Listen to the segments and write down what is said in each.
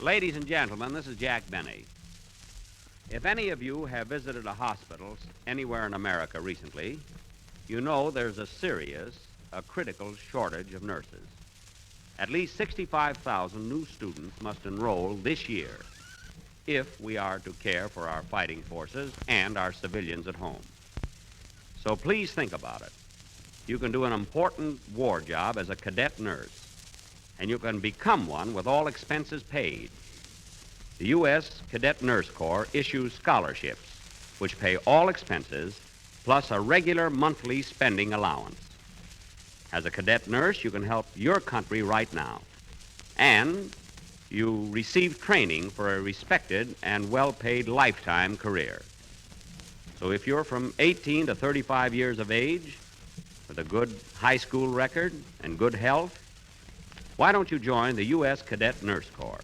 Ladies and gentlemen, this is Jack Benny. If any of you have visited a hospital anywhere in America recently, you know there's a critical shortage of nurses. At least 65,000 new students must enroll this year if we are to care for our fighting forces and our civilians at home. So please think about it. You can do an important war job as a cadet nurse, and you can become one with all expenses paid. The U.S. Cadet Nurse Corps issues scholarships, which pay all expenses, plus a regular monthly spending allowance. As a cadet nurse, you can help your country right now, and you receive training for a respected and well-paid lifetime career. So if you're from 18 to 35 years of age, with a good high school record and good health, why don't you join the U.S. Cadet Nurse Corps?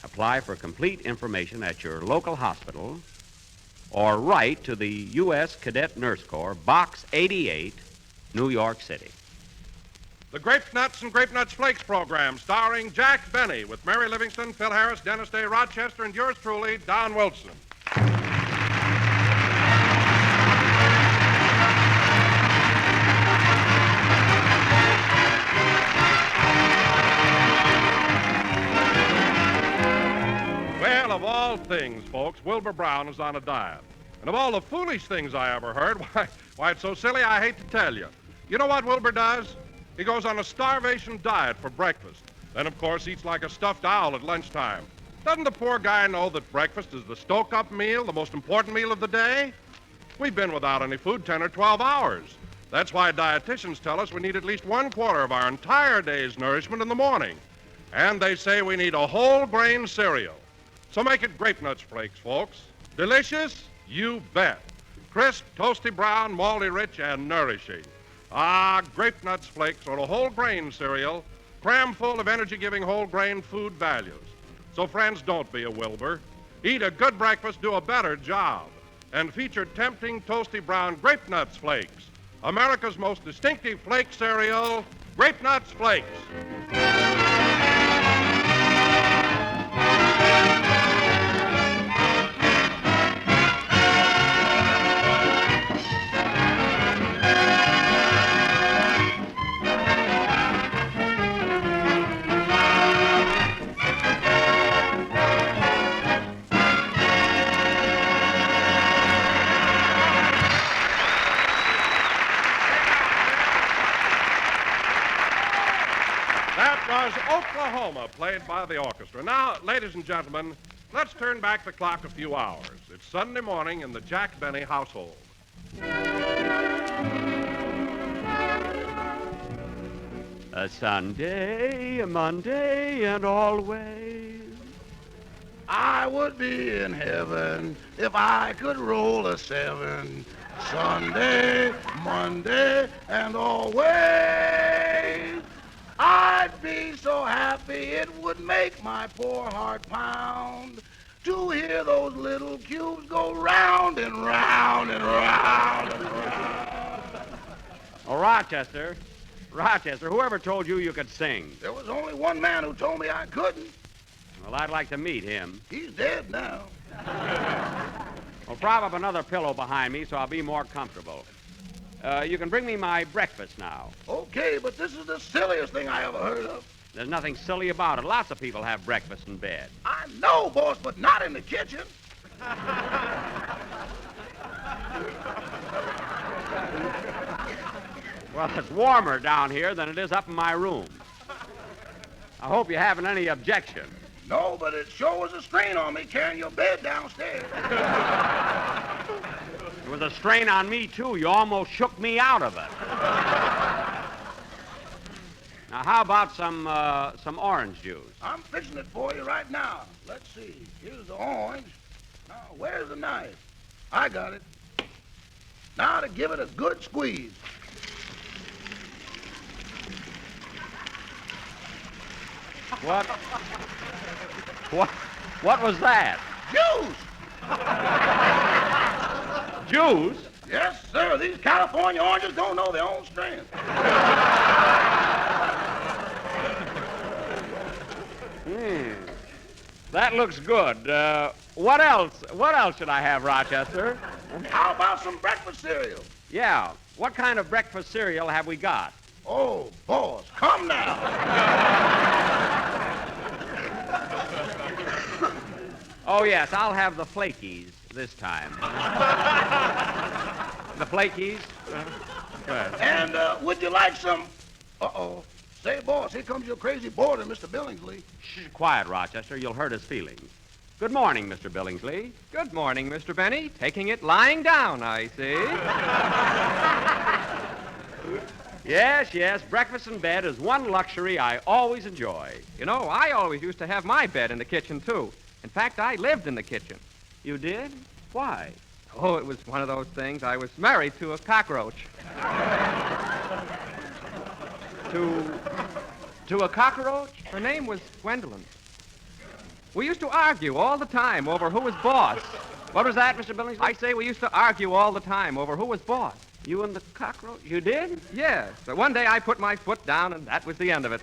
Apply for complete information at your local hospital or write to the U.S. Cadet Nurse Corps, Box 88, New York City. The Grape Nuts and Grape Nuts Flakes program, starring Jack Benny, with Mary Livingston, Phil Harris, Dennis Day Rochester, and yours truly, Don Wilson. Well, of all things, folks, Wilbur Brown is on a diet. And of all the foolish things I ever heard, why, it's so silly I hate to tell you. You know what Wilbur does? He goes on a starvation diet for breakfast. Then, of course, eats like a stuffed owl at lunchtime. Doesn't the poor guy know that breakfast is the stoke-up meal, the most important meal of the day? We've been without any food 10 or 12 hours. That's why dietitians tell us we need at least 1/4 of our entire day's nourishment in the morning. And they say we need a whole grain cereal. So make it Grape Nuts Flakes, folks. Delicious? You bet. Crisp, toasty brown, malty rich, and nourishing. Grape Nuts Flakes are a whole grain cereal crammed full of energy-giving whole grain food values. So, friends, don't be a Wilbur. Eat a good breakfast, do a better job. And feature tempting, toasty brown Grape Nuts Flakes, America's most distinctive flake cereal, Grape Nuts Flakes. Oklahoma, played by the orchestra. Now, ladies and gentlemen, let's turn back the clock a few hours. It's Sunday morning in the Jack Benny household. A Sunday, a Monday, and always. I would be in heaven if I could roll a 7. Sunday, Monday, and always. I'd be so happy it would make my poor heart pound to hear those little cubes go round and round and round and round. Oh, Rochester, whoever told you could sing? There was only one man who told me I couldn't. Well, I'd like to meet him. He's dead now. Well, prop up another pillow behind me so I'll be more comfortable. You can bring me my breakfast now. Okay, but this is the silliest thing I ever heard of. There's nothing silly about it. Lots of people have breakfast in bed. I know, boss, but not in the kitchen. Well, it's warmer down here than it is up in my room. I hope you haven't any objection. No, but it sure was a strain on me carrying your bed downstairs. It was a strain on me, too. You almost shook me out of it. Now, how about some orange juice? I'm fixing it for you right now. Let's see. Here's the orange. Now, where's the knife? I got it. Now to give it a good squeeze. What was that? Juice! Juice? Yes, sir. These California oranges don't know their own strength. That looks good. What else? What else should I have, Rochester? How about some breakfast cereal? Yeah. What kind of breakfast cereal have we got? Oh, boss, come now. Oh, yes, I'll have the Flakies this time. The Flakies? Good. And would you like some... Uh-oh. Say, boss, here comes your crazy boarder, Mr. Billingsley. Shh, quiet, Rochester. You'll hurt his feelings. Good morning, Mr. Billingsley. Good morning, Mr. Benny. Taking it lying down, I see. Yes, breakfast in bed is one luxury I always enjoy. You know, I always used to have my bed in the kitchen, too. In fact, I lived in the kitchen. You did? Why? Oh, it was one of those things. I was married to a cockroach. To a cockroach? Her name was Gwendolyn. We used to argue all the time over who was boss. What was that, Mr. Billingsley? I say we used to argue all the time over who was boss. You and the cockroach? You did? Yes, but one day I put my foot down, and that was the end of it.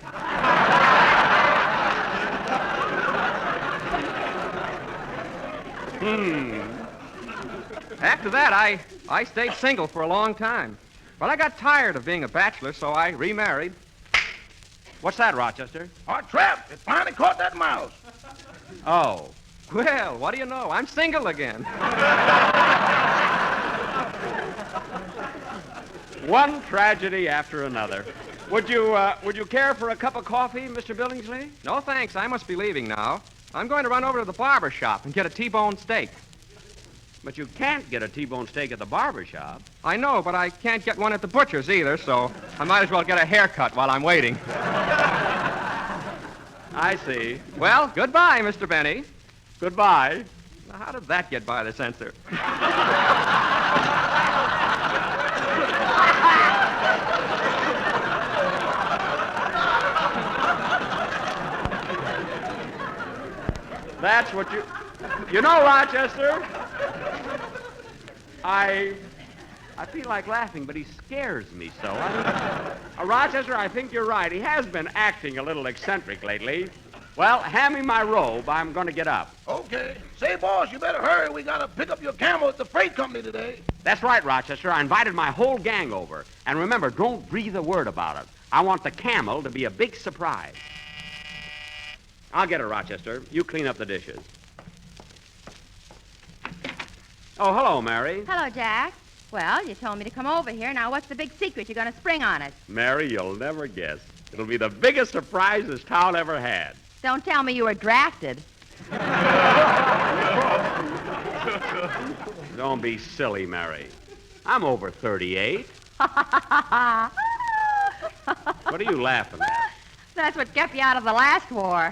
After that, I stayed single for a long time. But I got tired of being a bachelor, so I remarried. What's that, Rochester? Our trap. It finally caught that mouse. Oh. Well, what do you know? I'm single again. One tragedy after another. Would you care for a cup of coffee, Mr. Billingsley? No, thanks. I must be leaving now. I'm going to run over to the barber shop and get a T-bone steak. But you can't get a T-bone steak at the barber shop. I know, but I can't get one at the butcher's either, so I might as well get a haircut while I'm waiting. I see. Well, goodbye, Mr. Benny. Goodbye. Now, how did that get by the censor? That's what you know, Rochester. I feel like laughing, but he scares me so. Rochester, I think you're right. He has been acting a little eccentric lately. Well, hand me my robe. I'm going to get up. Okay. Say, boss, you better hurry. We got to pick up your camel at the freight company today. That's right, Rochester. I invited my whole gang over. And remember, don't breathe a word about it. I want the camel to be a big surprise. I'll get her, Rochester. You clean up the dishes. Oh, hello, Mary. Hello, Jack. Well, you told me to come over here. Now, what's the big secret you're going to spring on us? Mary, you'll never guess. It'll be the biggest surprise this town ever had. Don't tell me you were drafted. Don't be silly, Mary. I'm over 38. What are you laughing at? That's what kept you out of the last war.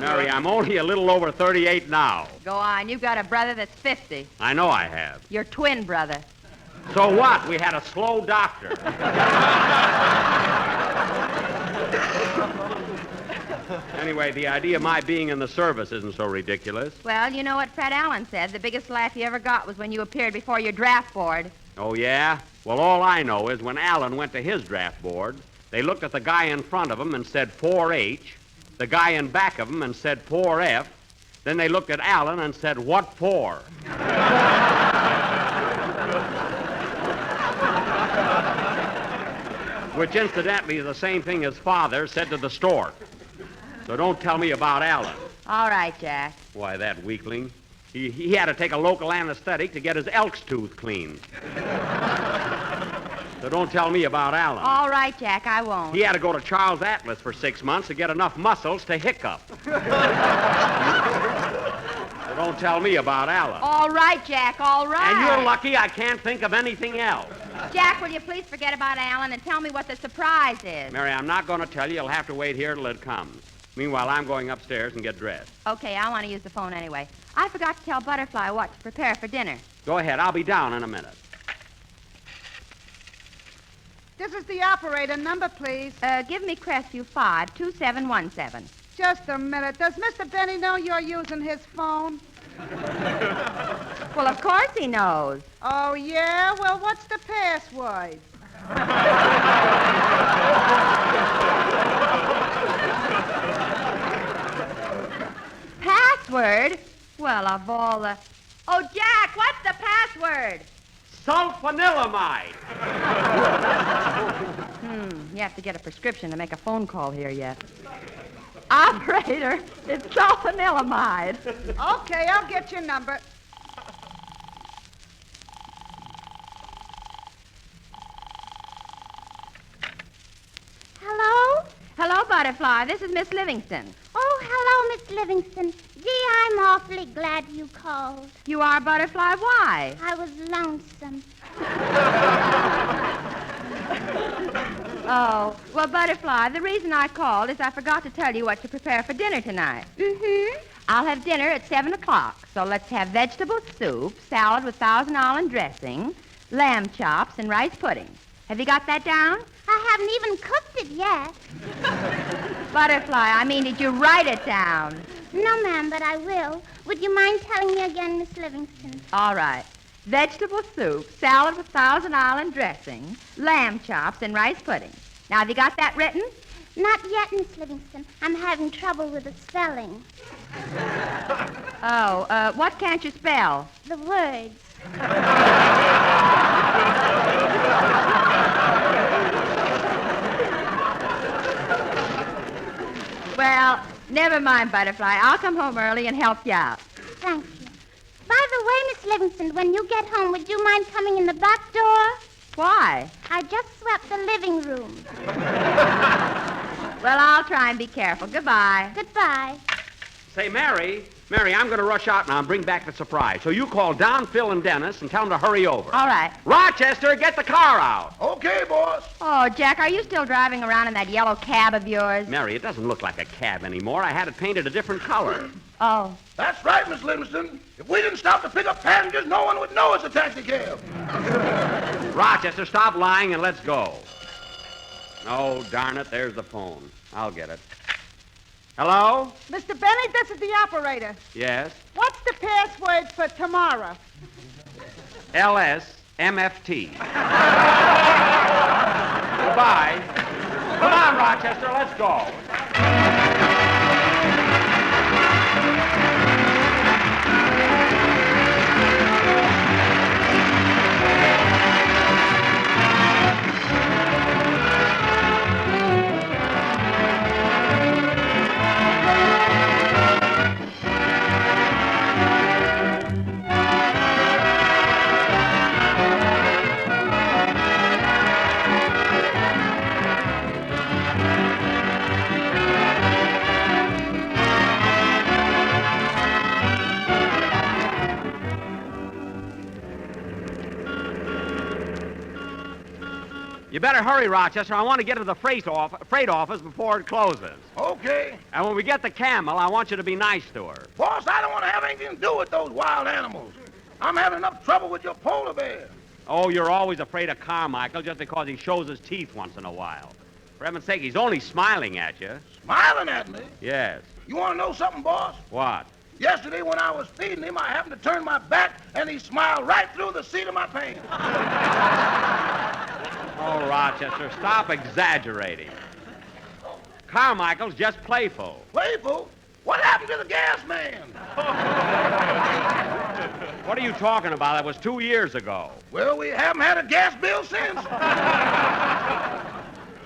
Mary, I'm only a little over 38 now. Go on. You've got a brother that's 50. I know I have. Your twin brother. So what? We had a slow doctor. Anyway, the idea of my being in the service isn't so ridiculous. Well, you know what Fred Allen said. The biggest laugh you ever got was when you appeared before your draft board. Oh, yeah? Well, all I know is when Allen went to his draft board, they looked at the guy in front of him and said 4H, the guy in back of him and said 4F, then they looked at Allen and said, what for? Which, incidentally, is the same thing his father said to the stork. So don't tell me about Allen. All right, Jack. Why, that weakling. He had to take a local anesthetic to get his elk's tooth cleaned. So don't tell me about Allen. All right, Jack, I won't. He had to go to Charles Atlas for 6 months to get enough muscles to hiccup. So don't tell me about Allen. All right, Jack, all right. And you're lucky I can't think of anything else. Jack, will you please forget about Allen and tell me what the surprise is? Mary, I'm not going to tell you. You'll have to wait here till it comes. Meanwhile, I'm going upstairs and get dressed. Okay, I want to use the phone anyway. I forgot to tell Butterfly what to prepare for dinner. Go ahead. I'll be down in a minute. This is the operator. Number, please. Give me Crestview 52717. Just a minute. Does Mr. Benny know you're using his phone? Well, of course he knows. Oh, yeah? Well, what's the password? password? Well, of all the... Oh, Jack, what's the password? Sulfanilamide. You have to get a prescription to make a phone call here yet. Operator, it's sulfanilamide. Okay, I'll get your number. Hello? Hello, Butterfly. This is Miss Livingston. Oh, hello, Miss Livingston. Gee, I'm awfully glad you called. You are Butterfly? Why? I was lonesome. Oh, well, Butterfly, the reason I called is I forgot to tell you what to prepare for dinner tonight. Mm-hmm. I'll have dinner at 7 o'clock, so let's have vegetable soup, salad with Thousand Island dressing, lamb chops, and rice pudding. Have you got that down? I haven't even cooked it yet. Butterfly, I mean, did you write it down? No, ma'am, but I will. Would you mind telling me again, Miss Livingston? All right. Vegetable soup, salad with Thousand Island dressing, lamb chops, and rice pudding. Now, have you got that written? Not yet, Miss Livingston. I'm having trouble with the spelling. Oh, what can't you spell? The words. Well, never mind, Butterfly. I'll come home early and help you out. Thank you. By the way, Miss Livingston, when you get home, would you mind coming in the back door? Why? I just swept the living room. Well, I'll try and be careful. Goodbye. Goodbye. Say, Mary, I'm going to rush out now and bring back the surprise. So you call Don, Phil, and Dennis and tell them to hurry over. All right. Rochester, get the car out. Okay, boss. Oh, Jack, are you still driving around in that yellow cab of yours? Mary, it doesn't look like a cab anymore. I had it painted a different color. Oh. That's right, Miss Livingston. If we didn't stop to pick up passengers, no one would know it's a taxi cab. Rochester, stop lying and let's go. Oh, darn it, there's the phone. I'll get it. Hello? Mr. Benny, this is the operator. Yes? What's the password for tomorrow? LSMFT. Goodbye. Come on, Rochester, let's go. You better hurry, Rochester. I want to get to the freight office before it closes. Okay. And when we get the Camel, I want you to be nice to her. Boss, I don't want to have anything to do with those wild animals. I'm having enough trouble with your polar bear. Oh, you're always afraid of Carmichael just because he shows his teeth once in a while. For heaven's sake, he's only smiling at you. Smiling at me? Yes. You want to know something, boss? What? Yesterday when I was feeding him, I happened to turn my back, and he smiled right through the seat of my pants. Oh, Rochester, stop exaggerating. Carmichael's just playful. Playful? What happened to the gas man? What are you talking about? That was 2 years ago. Well, we haven't had a gas bill since.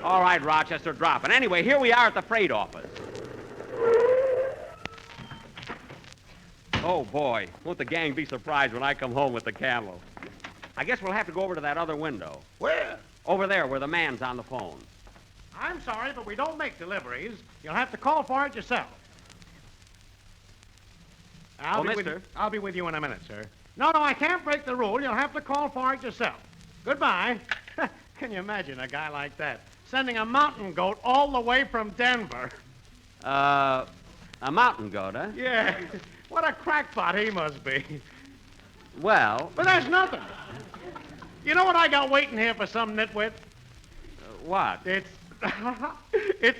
All right, Rochester, drop it. Anyway, here we are at the freight office. Oh, boy. Won't the gang be surprised when I come home with the Camel? I guess we'll have to go over to that other window. Where? Over there, where the man's on the phone. I'm sorry, but we don't make deliveries. You'll have to call for it yourself. Mister. I'll be with you in a minute, sir. No, I can't break the rule. You'll have to call for it yourself. Goodbye. Can you imagine a guy like that sending a mountain goat all the way from Denver? A mountain goat, huh? Yeah. What a crackpot he must be. Well, But there's nothing. You know what I got waiting here for some nitwit? what? It's... it's...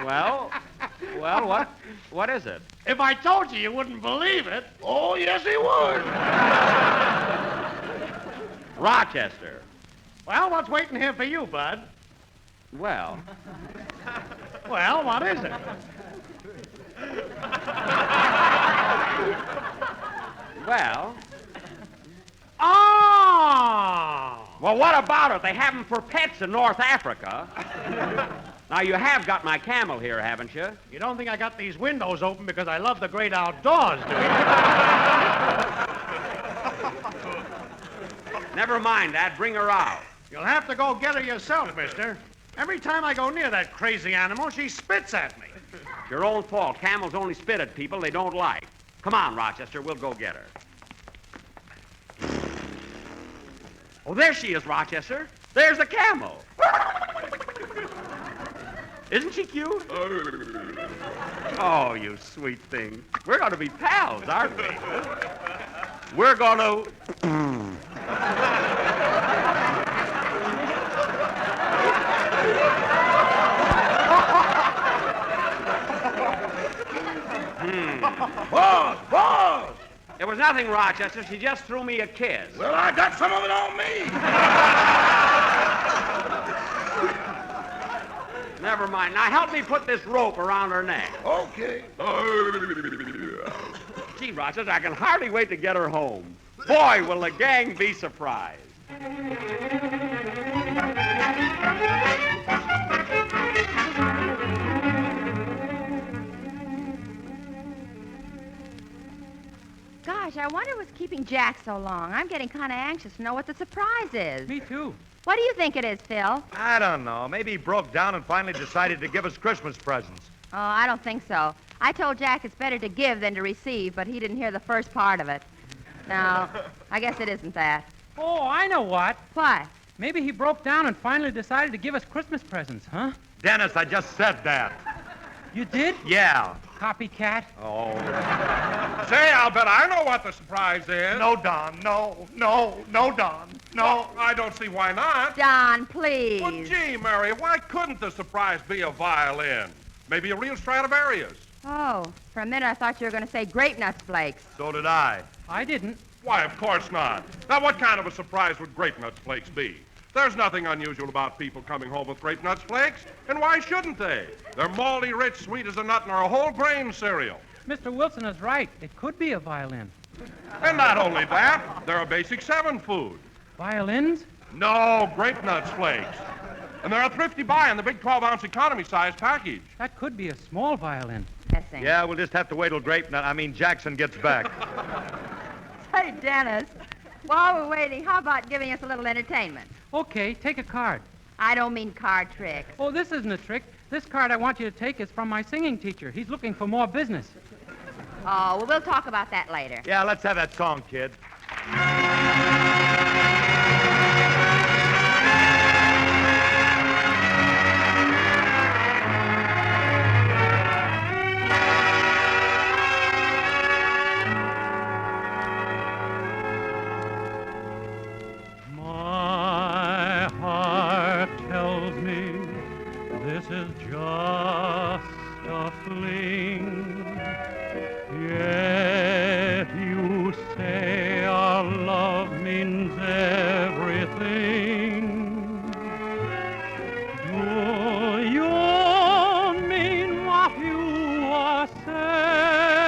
Well, what is it? If I told you, you wouldn't believe it. Oh, yes, he would. Rochester. Well, what's waiting here for you, Bud? Well, Well, what is it? Well, Oh! well, what about it? They have them for pets in North Africa. Now, you have got my camel here, haven't you? You don't think I got these windows open because I love the great outdoors, do you? Never mind that. Bring her out. You'll have to go get her yourself, mister. Every time I go near that crazy animal, she spits at me. It's your own fault. Camels only spit at people they don't like. Come on, Rochester. We'll go get her. Oh, there she is, Rochester. There's the camel. Isn't she cute? Oh, you sweet thing. We're going to be pals, aren't we? We're going to... Boss! It was nothing, Rochester. She just threw me a kiss. Well, I got some of it on me. Never mind. Now, help me put this rope around her neck. Okay. Gee, Rochester, I can hardly wait to get her home. Boy, will the gang be surprised. Gosh, I wonder what's keeping Jack so long. I'm getting kind of anxious to know what the surprise is. Me too. What do you think it is, Phil? I don't know. Maybe he broke down and finally decided to give us Christmas presents. Oh, I don't think so. I told Jack it's better to give than to receive, but he didn't hear the first part of it. No, I guess it isn't that. Oh, I know what. What? Maybe he broke down and finally decided to give us Christmas presents, huh? Dennis, I just said that. You did? Yeah. Copycat? Oh. Say, I'll bet I know what the surprise is. No, Don. No, Don. No. Well, I don't see why not. Don, please. Well, gee, Mary, why couldn't the surprise be a violin? Maybe a real Stradivarius. Oh, for a minute I thought you were going to say grape nuts flakes. So did I. I didn't. Why, of course not. Now, what kind of a surprise would Grape Nuts Flakes be? There's nothing unusual about people coming home with Grape Nuts Flakes, and why shouldn't they? They're malty, rich, sweet as a nut, and are a whole grain cereal. Mr. Wilson is right. It could be a violin. And not only that, they're a Basic 7 food. Violins? No, Grape Nuts Flakes. And they're a thrifty buy in the big 12-ounce economy size package. That could be a small violin. Guessing. Yeah, we'll just have to wait till Jackson gets back. Say, Dennis, while we're waiting, how about giving us a little entertainment? Okay, take a card. I don't mean card tricks. Oh, this isn't a trick. This card I want you to take is from my singing teacher. He's looking for more business. Oh, well, we'll talk about that later. Yeah, let's have that song, kid. My heart tells me this is just a fling. Yet you say our love means everything. Do you mean what you are saying?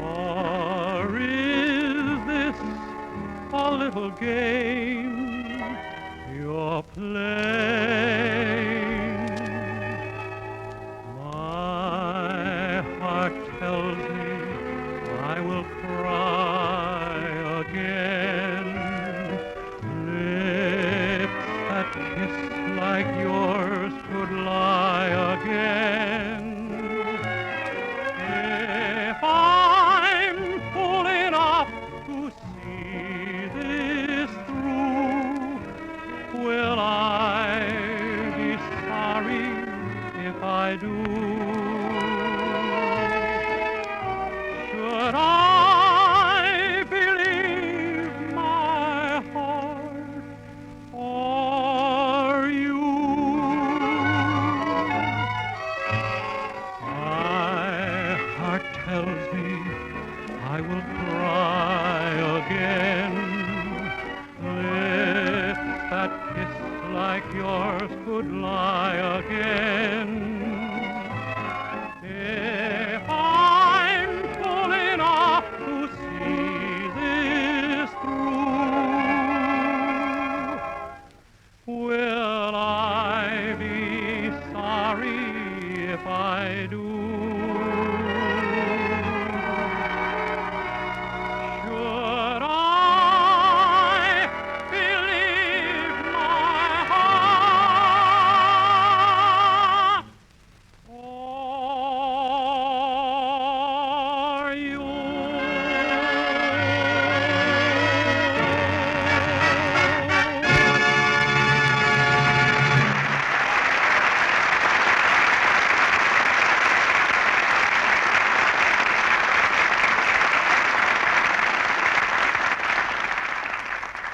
Or is this a little game you're playing? My heart tells me I will cry again. Lips that kiss like yours could lie again. If I'm fool enough to see this through, will I be sorry if I do? Should I believe my heart or you? My heart tells me I will cry again. Lips that kiss like yours could lie again. If I'm full enough to see this through, will I be sorry if I do? Should I believe my heart or you?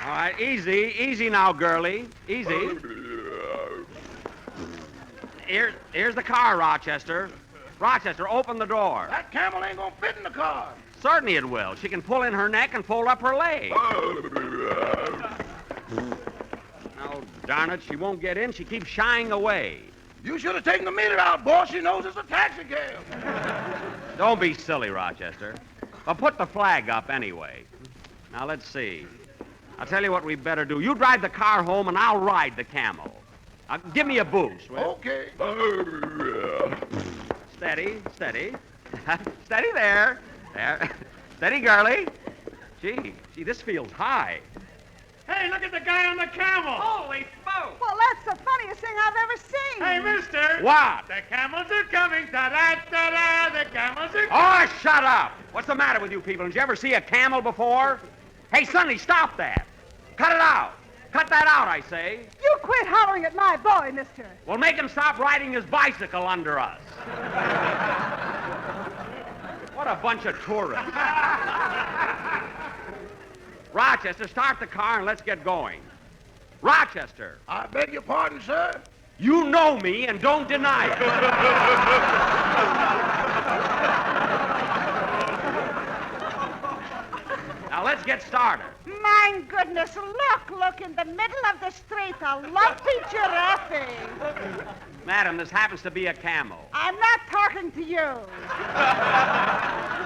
All right, easy now, girlie. Easy. Here's the car, Rochester. Rochester, open the door. That camel ain't gonna fit in the car. Certainly it will. She can pull in her neck and fold up her leg. Now, darn it, she won't get in. She keeps shying away. You should have taken the meter out, boss. She knows it's a taxi cab. Don't be silly, Rochester. Well, put the flag up anyway. Now, let's see. I'll tell you what we better do. You drive the car home, and I'll ride the camel. Give me a boost, will you? Okay. Steady. Steady there. There. Steady, girlie. Gee, this feels high. Hey, look at the guy on the camel. Holy smoke! Well, that's the funniest thing I've ever seen. Hey, mister. What? The camels are coming. Da-da-da-da. The camels are coming. Oh, shut up! What's the matter with you people? Did you ever see a camel before? Hey, Sonny, stop that. Cut it out. Cut that out, I say. You quit hollering at my boy, mister. Well, make him stop riding his bicycle under us. What a bunch of tourists. Rochester, start the car and let's get going. Rochester. I beg your pardon, sir. You know me and don't deny it. Now, let's get started. My goodness, look in the middle of the street, a lumpy giraffe. Madam, this happens to be a camel. I'm not talking to you.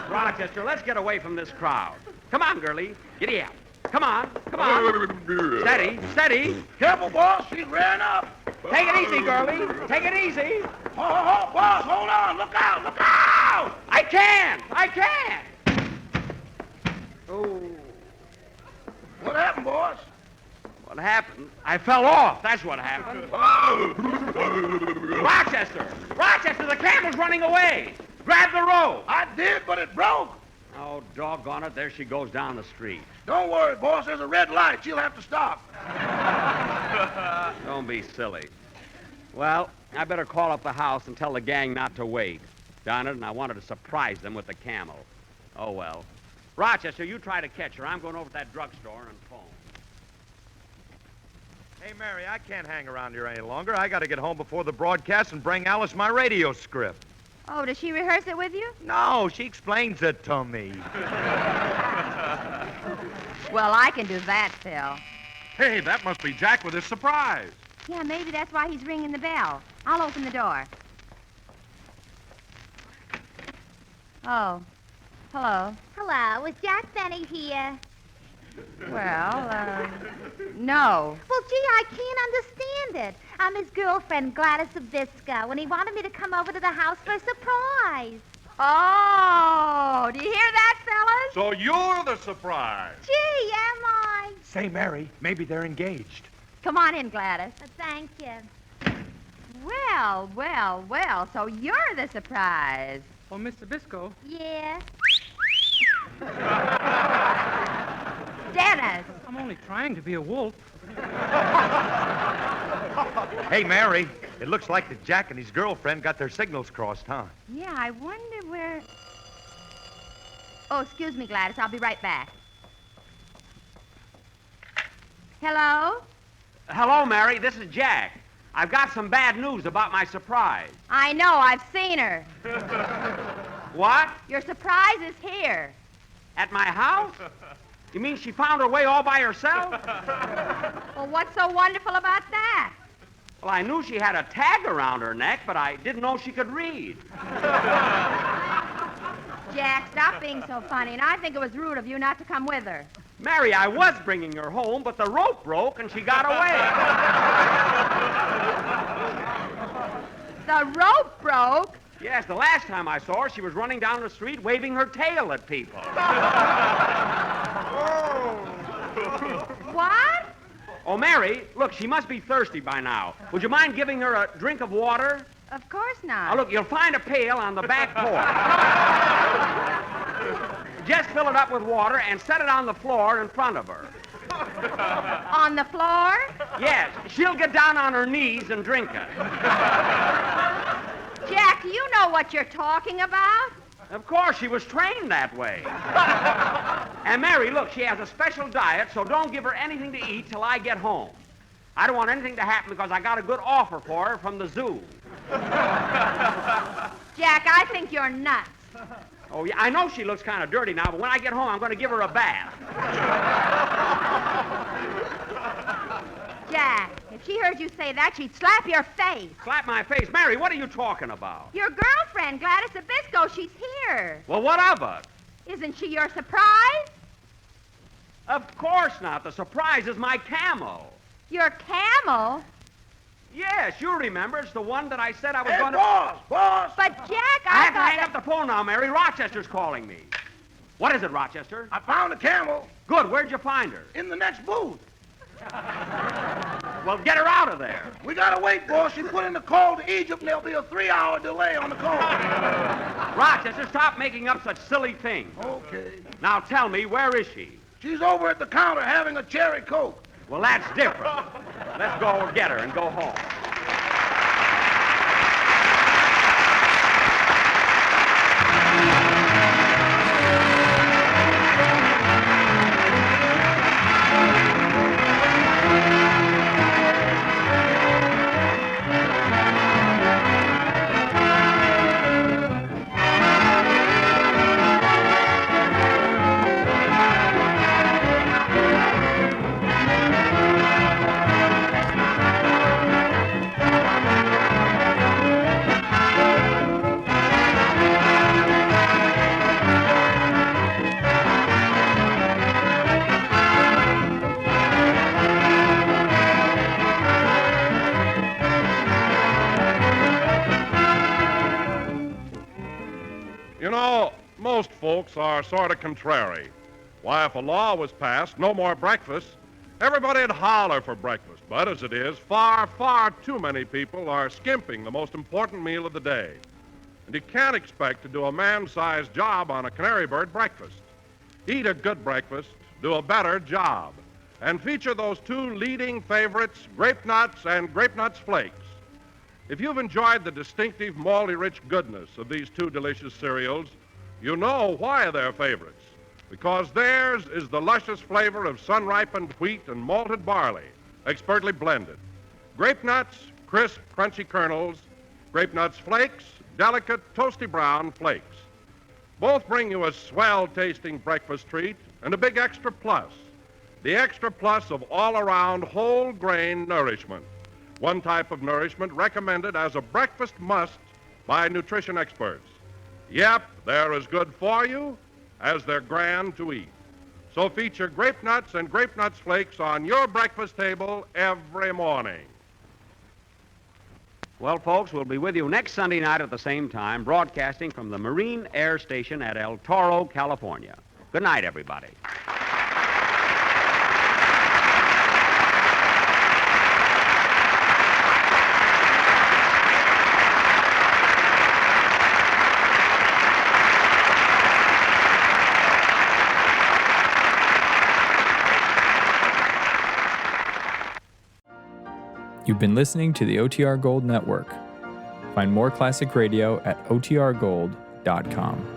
Rochester, let's get away from this crowd. Come on, girlie. Giddy up. Come on. Steady. Careful, boss. She's rearing up. Take it easy, girlie. Take it easy. Oh, boss, hold on. Look out. I can't. Oh. What happened, boss? What happened? I fell off. That's what happened. Rochester, the camel's running away. Grab the rope. I did, but it broke. Oh, doggone it. There she goes down the street. Don't worry, boss. There's a red light. She'll have to stop. Don't be silly. Well, I better call up the house and tell the gang not to wait. Darn it, and I wanted to surprise them with the camel. Oh, well. Rochester, you try to catch her. I'm going over to that drugstore and phone. Hey, Mary, I can't hang around here any longer. I got to get home before the broadcast and bring Alice my radio script. Oh, does she rehearse it with you? No, she explains it to me. Well, I can do that, Phil. Hey, that must be Jack with his surprise. Yeah, maybe that's why he's ringing the bell. I'll open the door. Oh, hello. Hello, is Jack Benny here? Well, no. Well, gee, I can't understand it. I'm his girlfriend, Gladys Zabisco, and he wanted me to come over to the house for a surprise. Oh, do you hear that, fellas? So you're the surprise. Gee, am I? Say, Mary, maybe they're engaged. Come on in, Gladys. Thank you. Well, so you're the surprise. Oh, Mr. Bisco. Yeah. Dennis. I'm only trying to be a wolf. Hey, Mary, it looks like that Jack and his girlfriend got their signals crossed, huh? Yeah, I wonder where... Oh, excuse me, Gladys. I'll be right back. Hello? Hello, Mary. This is Jack. I've got some bad news about my surprise. I know. I've seen her. What? Your surprise is here. At my house? You mean she found her way all by herself? Well, what's so wonderful about that? Well, I knew she had a tag around her neck, but I didn't know she could read. Jack, stop being so funny, and I think it was rude of you not to come with her. Mary, I was bringing her home, but the rope broke and she got away. The rope broke? Yes, the last time I saw her, she was running down the street waving her tail at people. What? Oh, Mary, look, she must be thirsty by now. Would you mind giving her a drink of water? Of course not. Now, look, you'll find a pail on the back porch. Just fill it up with water and set it on the floor in front of her. On the floor? Yes, she'll get down on her knees and drink it. Jack, do you know what you're talking about? Of course, she was trained that way. And Mary, look, she has a special diet, so don't give her anything to eat till I get home. I don't want anything to happen because I got a good offer for her from the zoo. Jack, I think you're nuts. Oh, yeah, I know she looks kind of dirty now, but when I get home, I'm going to give her a bath. Jack, if she heard you say that, she'd slap your face. Slap my face? Mary, what are you talking about? Your girlfriend, Gladys Abisco, she's here. Well, what of it? Isn't she your surprise? Of course not. The surprise is my Camel. Your camel? Yes, you remember. It's the one that I said I was Hey, going to... boss! But, Jack, I have to thought hang up the phone now, Mary. Rochester's calling me. What is it, Rochester? I found a camel Good. Where'd you find her? in the next booth. Well, get her out of there. We gotta wait, boss. She put in the call to Egypt, and there'll be a 3-hour delay on the call. Rochester, stop making up such silly things. Okay. Now tell me, where is she? She's over at the counter having a cherry Coke. Well, that's different. Let's go get her and go home. You know, most folks are sort of contrary. Why, if a law was passed, no more breakfast, everybody'd holler for breakfast. But as it is, far, far too many people are skimping the most important meal of the day. And you can't expect to do a man-sized job on a canary bird breakfast. Eat a good breakfast, do a better job, and feature those two leading favorites, Grape Nuts and Grape Nuts Flakes. If you've enjoyed the distinctive malty-rich goodness of these two delicious cereals, you know why they're favorites. Because theirs is the luscious flavor of sun-ripened wheat and malted barley, expertly blended. Grape Nuts, crisp, crunchy kernels. Grape Nuts Flakes, delicate, toasty brown flakes. Both bring you a swell-tasting breakfast treat and a big extra plus. The extra plus of all-around whole-grain nourishment. One type of nourishment recommended as a breakfast must by nutrition experts. Yep, they're as good for you as they're grand to eat. So feature Grape Nuts and Grape Nuts Flakes on your breakfast table every morning. Well, folks, we'll be with you next Sunday night at the same time, broadcasting from the Marine Air Station at El Toro, California. Good night, everybody. You've been listening to the OTR Gold Network. Find more classic radio at otrgold.com.